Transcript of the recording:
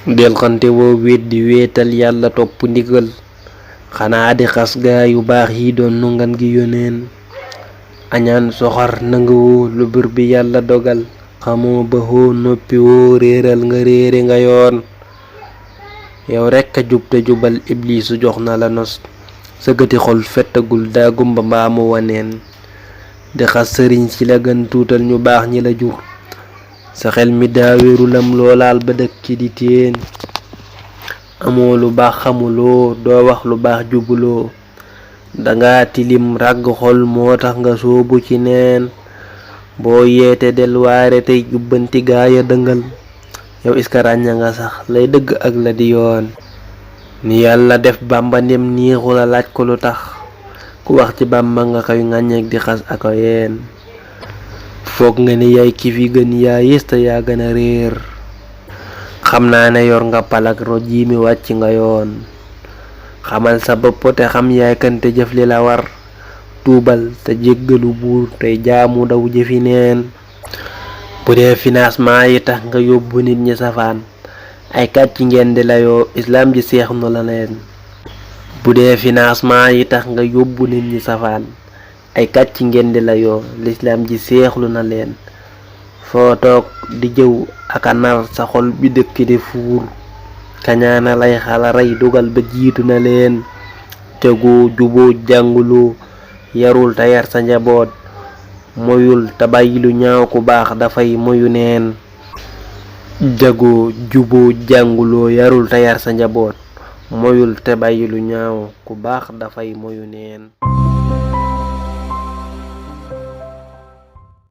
del xante woo wéet di wéetal yàlla topp ndigal xanaa di xas gaa yu baax yi doon nu ngan gi yoneen añaan soxar nanguwoo lu bur bi yàlla dogal xamoo ba hoo noppi woo réeral nga réere nga yoon yow rekk a jub te jubal ibliisu jox na la nos sa gëti xol fettagul daa gumba mbaamu waneen di xas sëriñ ci la gën tuutal ñu baax ñi la jur sa xel mi daa wéeru lam loolaal ba dëkk ci di teen amoo lu baax xamuloo doo wax lu baax jubuloo danga tilim ràgg xol moo tax nga soobu ci neen boo yeete delwaare tey jubbanti gaaya dëngal yow iska ràñña nga sax lay dëgg ak la di yoon ni yàlla def bàmba ndem niixu la laaj ko lu tax ku wax ci bàmba nga koy ŋàññeek di xas ako yeen foog nga ni yaay ki fi gën yaa yées te yaa gën a réer xam naa ne yor nga palak roj yi mi wàcc nga yoon xamal sa bopp te xam yaay kan te jëf li la war tuubal te jéggalu buur tey jaamu daw jëfi neen bu dee financement yi tax nga yóbbu nit ñi safaan ay kàcc ngeen di layoo islam ji seex nu la leen bu dee financement yi tax nga yóbbu nit ñi safaan ay kàcc ngeen di layoo lislaam ji seexlu na leen foo toog di jëw aka nar sa xol bi dëkk di fuur kañaana lay xala rey dugal ba jiitu na leen tegoo juboo jànguloo yarul te yar sa njaboot moyul te bàyyi lu ñaaw ku baax dafay moyu neen jagoo juboo jànguloo yarul te yar sa njaboot moyul te bàyyi lu ñaaw ku baax dafay moyu neen